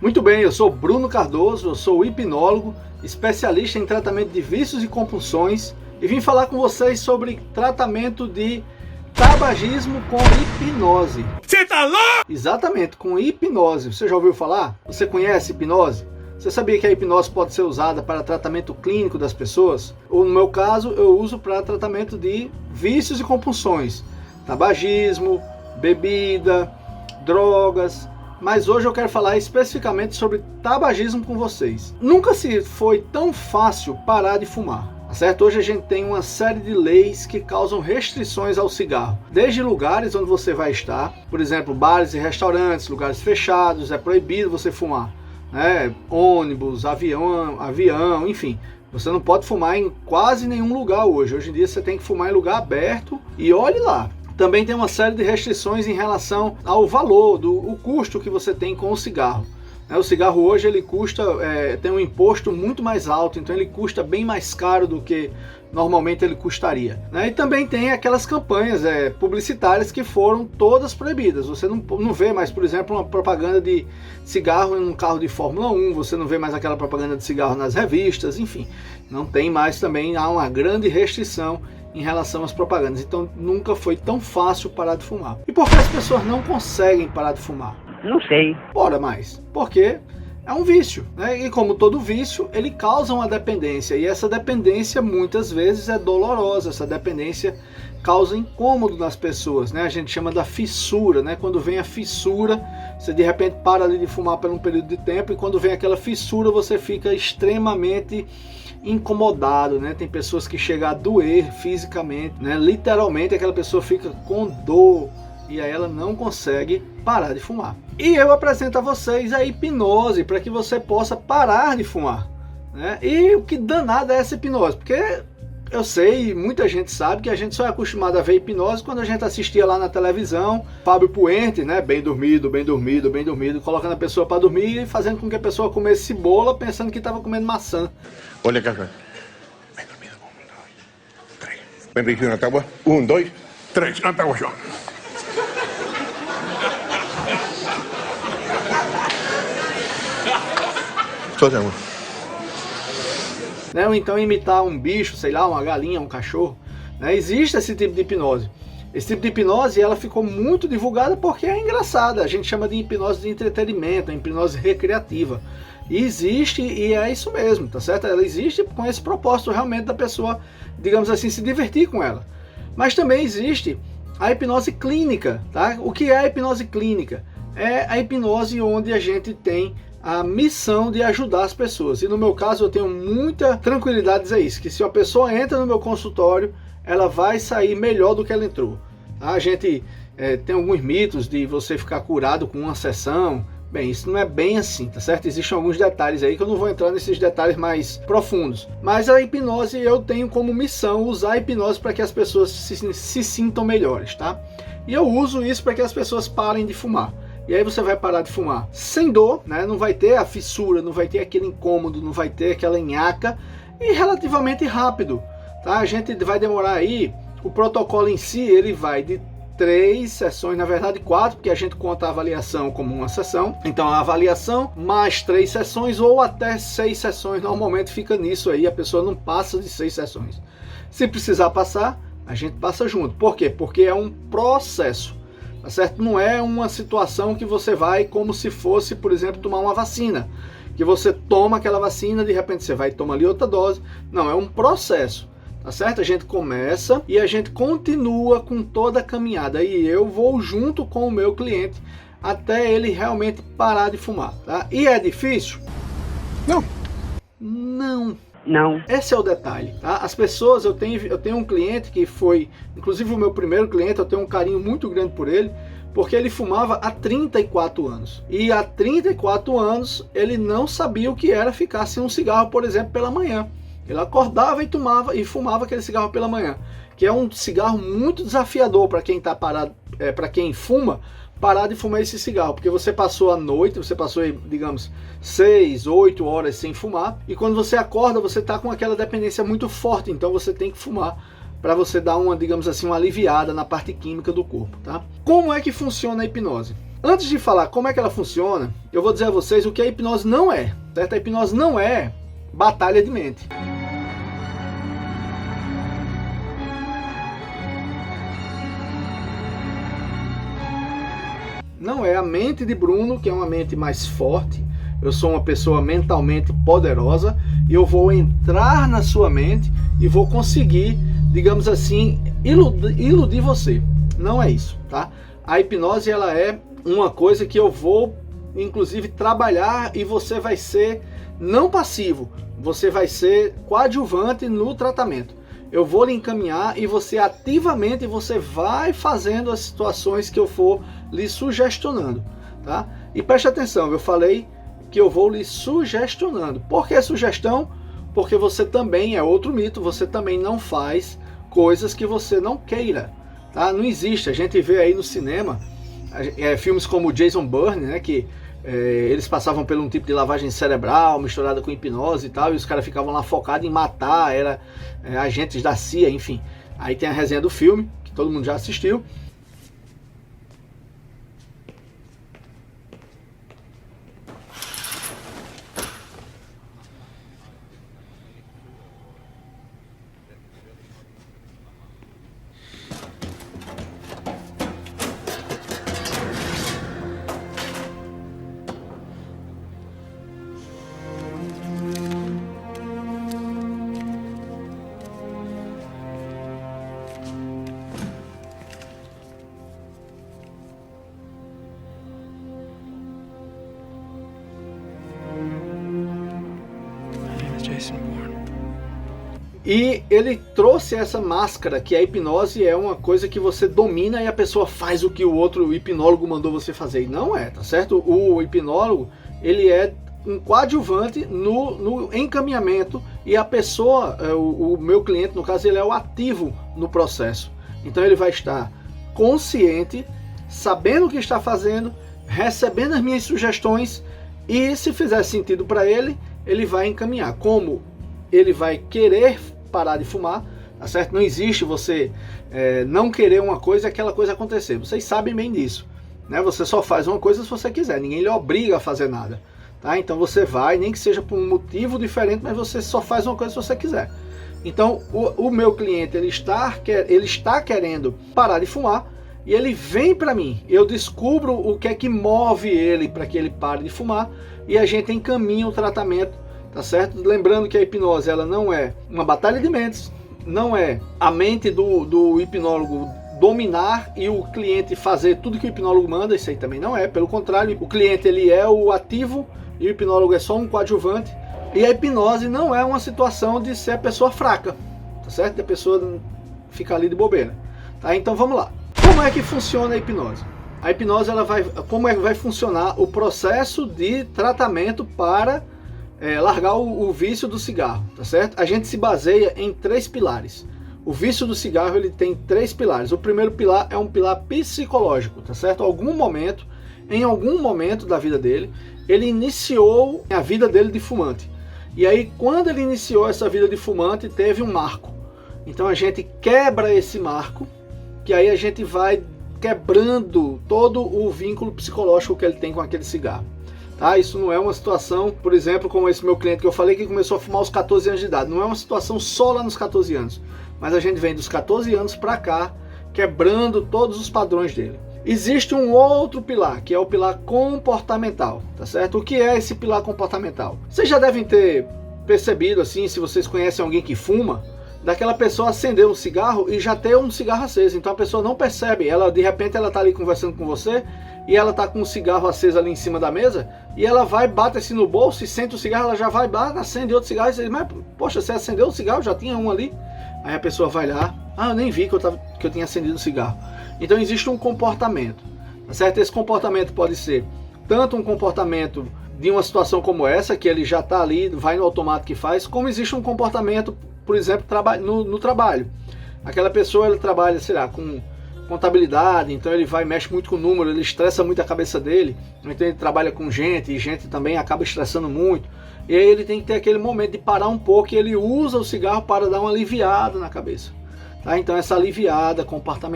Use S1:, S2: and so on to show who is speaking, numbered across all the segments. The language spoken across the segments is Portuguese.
S1: Muito bem, eu sou Bruno Cardoso, eu sou hipnólogo, especialista em tratamento de vícios e compulsões e vim falar com vocês sobre tratamento de tabagismo com hipnose.
S2: Você tá louco?
S1: Exatamente, com hipnose. Você já ouviu falar? Você conhece hipnose? Você sabia que a hipnose pode ser usada para tratamento clínico das pessoas? Ou no meu caso, eu uso para tratamento de vícios e compulsões. Tabagismo, bebida, drogas. Mas hoje eu quero falar especificamente sobre tabagismo com vocês. Nunca se foi tão fácil parar de fumar, certo? Hoje a gente tem uma série de leis que causam restrições ao cigarro. Desde lugares onde você vai estar, por exemplo, bares e restaurantes, lugares fechados, é proibido você fumar. Ônibus, avião, enfim. Você não pode fumar em quase nenhum lugar hoje. Hoje em dia você tem que fumar em lugar aberto e olhe lá. Também tem uma série de restrições em relação ao valor, o custo que você tem com o cigarro. O cigarro hoje ele custa, tem um imposto muito mais alto, então ele custa bem mais caro do que normalmente ele custaria. E também tem aquelas campanhas publicitárias que foram todas proibidas. Você não vê mais, por exemplo, uma propaganda de cigarro em um carro de Fórmula 1, você não vê mais aquela propaganda de cigarro nas revistas, enfim. Não tem mais também, há uma grande restrição em relação às propagandas. Então nunca foi tão fácil parar de fumar. E por que as pessoas não conseguem parar de fumar?
S3: Não sei.
S1: Ora mais, porque é um vício, E como todo vício, ele causa uma dependência, e essa dependência muitas vezes é dolorosa, essa dependência causa incômodo nas pessoas, A gente chama da fissura, Quando vem a fissura, você de repente para ali de fumar por um período de tempo, e quando vem aquela fissura você fica extremamente incomodado, Tem pessoas que chegam a doer fisicamente, Literalmente aquela pessoa fica com dor, e aí ela não consegue parar de fumar. E eu apresento a vocês a hipnose para que você possa parar de fumar. E o que danado é essa hipnose? Porque eu sei, muita gente sabe que a gente só é acostumado a ver hipnose quando a gente assistia lá na televisão, Fábio Puente, bem dormido, bem dormido, bem dormido, colocando a pessoa para dormir e fazendo com que a pessoa comesse cebola pensando que estava comendo maçã.
S2: Olha, cara. Bem dormido. 1, 2, 3. Bem rígido na tábua. 1, 2, 3. Na tábua, João.
S1: Ou então imitar um bicho, sei lá, uma galinha, um cachorro. Existe esse tipo de hipnose. Esse tipo de hipnose ela ficou muito divulgada porque é engraçada. A gente chama de hipnose de entretenimento, hipnose recreativa. E existe, e é isso mesmo, tá certo? Ela existe com esse propósito realmente da pessoa, digamos assim, se divertir com ela. Mas também existe a hipnose clínica, tá? O que é a hipnose clínica? É a hipnose onde a gente tem a missão de ajudar as pessoas. E no meu caso eu tenho muita tranquilidade de dizer isso, que se a pessoa entra no meu consultório, ela vai sair melhor do que ela entrou. A gente tem alguns mitos de você ficar curado com uma sessão. Bem, isso não é bem assim, tá certo? Existem alguns detalhes aí que eu não vou entrar nesses detalhes mais profundos. Mas a hipnose eu tenho como missão usar a hipnose para que as pessoas se sintam melhores, tá? E eu uso isso para que as pessoas parem de fumar. E aí você vai parar de fumar sem dor, Não vai ter a fissura, não vai ter aquele incômodo, não vai ter aquela nhaca, e relativamente rápido, tá? A gente vai demorar aí, o protocolo em si, ele vai de 3 sessões, na verdade 4, porque a gente conta a avaliação como uma sessão. Então a avaliação mais 3 sessões ou até 6 sessões, normalmente fica nisso aí, a pessoa não passa de 6 sessões. Se precisar passar, a gente passa junto. Por quê? Porque é um processo. Tá certo? Não é uma situação que você vai como se fosse, por exemplo, tomar uma vacina. Que você toma aquela vacina, de repente você vai tomar ali outra dose. Não, é um processo. Tá certo? A gente começa e a gente continua com toda a caminhada. E eu vou junto com o meu cliente até ele realmente parar de fumar. Tá? E é difícil?
S2: Não.
S1: Não.
S3: Não.
S1: Esse é o detalhe, tá? As pessoas, eu tenho um cliente que foi, inclusive o meu primeiro cliente, eu tenho um carinho muito grande por ele, porque ele fumava há 34 anos. E há 34 anos ele não sabia o que era ficar sem um cigarro, por exemplo, pela manhã. Ele acordava e fumava aquele cigarro pela manhã, que é um cigarro muito desafiador para quem tá parado, para quem fuma, parar de fumar esse cigarro, porque você passou a noite, você passou, digamos, 6, 8 horas sem fumar, e quando você acorda, você está com aquela dependência muito forte, então você tem que fumar para você dar uma, digamos assim, uma aliviada na parte química do corpo, tá? Como é que funciona a hipnose? Antes de falar como é que ela funciona, eu vou dizer a vocês o que a hipnose não é, certo? A hipnose não é batalha de mente. Não é a mente de Bruno, que é uma mente mais forte. Eu sou uma pessoa mentalmente poderosa e eu vou entrar na sua mente e vou conseguir, digamos assim, iludir você. Não é isso, tá? A hipnose, ela é uma coisa que eu vou, inclusive, trabalhar, e você vai ser não passivo, você vai ser coadjuvante no tratamento. Eu vou lhe encaminhar e você ativamente você vai fazendo as situações que eu for lhe sugestionando, tá? E preste atenção, eu falei que eu vou lhe sugestionando. Por que sugestão? Porque você também, é outro mito, você também não faz coisas que você não queira, tá? Não existe. A gente vê aí no cinema filmes como Jason Bourne, né, que eles passavam por um tipo de lavagem cerebral misturada com hipnose e tal, e os caras ficavam lá focados em matar, era agentes da CIA, enfim. Aí tem a resenha do filme, que todo mundo já assistiu. E ele trouxe essa máscara, que a hipnose é uma coisa que você domina e a pessoa faz o que o outro hipnólogo mandou você fazer. E não é, tá certo? O hipnólogo, ele é um coadjuvante no encaminhamento, e a pessoa, o meu cliente, no caso, ele é o ativo no processo. Então ele vai estar consciente, sabendo o que está fazendo, recebendo as minhas sugestões, e se fizer sentido para ele, ele vai encaminhar. Como ele vai querer parar de fumar, tá certo? Não existe você não querer uma coisa e aquela coisa acontecer. Vocês sabem bem disso, né? Você só faz uma coisa se você quiser, ninguém lhe obriga a fazer nada, tá? Então você vai, nem que seja por um motivo diferente, mas você só faz uma coisa se você quiser. Então o meu cliente, ele está querendo parar de fumar, e ele vem para mim, eu descubro o que é que move ele para que ele pare de fumar, e a gente encaminha o tratamento, tá certo? Lembrando que a hipnose, ela não é uma batalha de mentes, não é a mente do hipnólogo dominar e o cliente fazer tudo que o hipnólogo manda. Isso aí também não é, pelo contrário, o cliente, ele é o ativo e o hipnólogo é só um coadjuvante. E a hipnose não é uma situação de ser a pessoa fraca, tá certo? De a pessoa ficar ali de bobeira, tá? Então vamos lá. Como é que funciona a hipnose? A hipnose, como é que vai funcionar o processo de tratamento para largar o vício do cigarro, tá certo? A gente se baseia em 3 pilares. O vício do cigarro, ele tem 3 pilares. O primeiro pilar é um pilar psicológico, tá certo? Em algum momento da vida dele, ele iniciou a vida dele de fumante. E aí, quando ele iniciou essa vida de fumante, teve um marco. Então a gente quebra esse marco, que aí a gente vai quebrando todo o vínculo psicológico que ele tem com aquele cigarro. Tá? Isso não é uma situação, por exemplo, como esse meu cliente que eu falei, que começou a fumar aos 14 anos de idade. Não é uma situação só lá nos 14 anos. Mas a gente vem dos 14 anos para cá, quebrando todos os padrões dele. Existe um outro pilar, que é o pilar comportamental, tá certo? O que é esse pilar comportamental? Vocês já devem ter percebido, assim, se vocês conhecem alguém que fuma, daquela pessoa acender um cigarro e já ter um cigarro aceso. Então a pessoa não percebe, de repente ela tá ali conversando com você, e ela tá com um cigarro aceso ali em cima da mesa, e ela vai, bate assim no bolso e sente o cigarro, ela já vai, acende outro cigarro, e você diz, mas poxa, você acendeu o cigarro, já tinha um ali. Aí a pessoa vai lá, eu nem vi que eu tinha acendido o cigarro. Então existe um comportamento, tá certo? Esse comportamento pode ser tanto um comportamento de uma situação como essa, que ele já tá ali, vai no automático e faz, como existe um comportamento, por exemplo, no trabalho. Aquela pessoa, ela trabalha, sei lá, com contabilidade, então ele mexe muito com o número, ele estressa muito a cabeça dele, então ele trabalha com gente, e gente também acaba estressando muito, e aí ele tem que ter aquele momento de parar um pouco, e ele usa o cigarro para dar uma aliviada na cabeça. Tá? Então essa aliviada,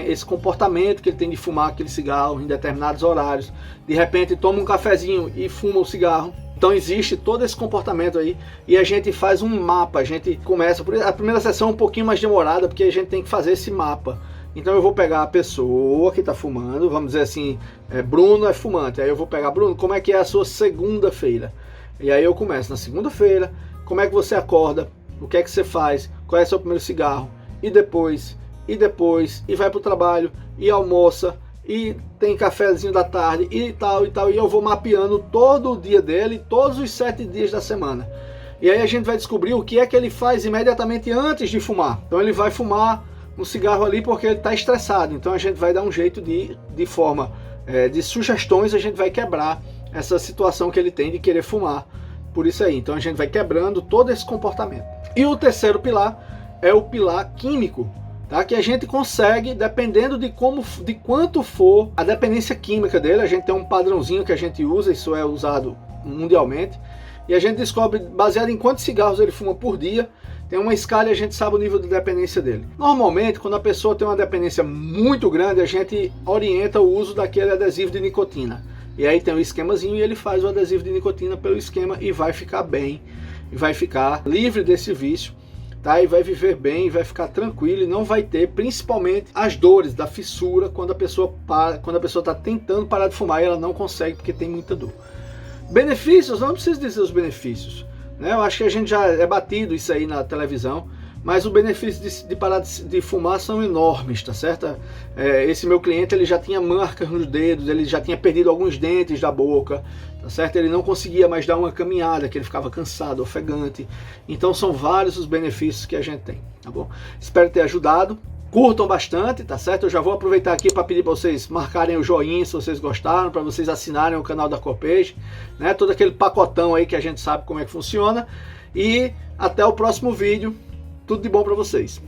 S1: esse comportamento que ele tem de fumar aquele cigarro em determinados horários, de repente toma um cafezinho e fuma o cigarro. Então existe todo esse comportamento aí e a gente faz um mapa, a gente começa, a primeira sessão é um pouquinho mais demorada porque a gente tem que fazer esse mapa. Então eu vou pegar a pessoa que está fumando, vamos dizer assim, Bruno é fumante, aí eu vou pegar, Bruno, como é que é a sua segunda-feira? E aí eu começo na segunda-feira, como é que você acorda, o que é que você faz, qual é o seu primeiro cigarro, e depois, e vai para o trabalho, e almoça, e tem cafezinho da tarde, e tal, e eu vou mapeando todo o dia dele, todos os 7 dias da semana. E aí a gente vai descobrir o que é que ele faz imediatamente antes de fumar. Então ele vai fumar um cigarro ali porque ele está estressado, então a gente vai dar um jeito de forma de sugestões, a gente vai quebrar essa situação que ele tem de querer fumar por isso aí. Então a gente vai quebrando todo esse comportamento. E o terceiro pilar é o pilar químico, tá? Que a gente consegue, dependendo de quanto for a dependência química dele, a gente tem um padrãozinho que a gente usa, isso é usado mundialmente, e a gente descobre, baseado em quantos cigarros ele fuma por dia, tem uma escala e a gente sabe o nível de dependência dele. Normalmente, quando a pessoa tem uma dependência muito grande, a gente orienta o uso daquele adesivo de nicotina. E aí tem um esquemazinho e ele faz o adesivo de nicotina pelo esquema e vai ficar bem, e vai ficar livre desse vício, tá? E vai viver bem, e vai ficar tranquilo e não vai ter, principalmente, as dores da fissura quando a pessoa está tentando parar de fumar e ela não consegue porque tem muita dor. Benefícios, não preciso dizer os benefícios, né? Eu acho que a gente já é batido isso aí na televisão, mas os benefícios de parar de fumar são enormes, tá certo? Esse meu cliente, ele já tinha marcas nos dedos, ele já tinha perdido alguns dentes da boca, tá certo? Ele não conseguia mais dar uma caminhada, que ele ficava cansado, ofegante. Então são vários os benefícios que a gente tem, tá bom? Espero ter ajudado. Curtam bastante, tá certo? Eu já vou aproveitar aqui para pedir para vocês marcarem o joinha se vocês gostaram, para vocês assinarem o canal da Copage, né? Todo aquele pacotão aí que a gente sabe como é que funciona. E até o próximo vídeo. Tudo de bom para vocês.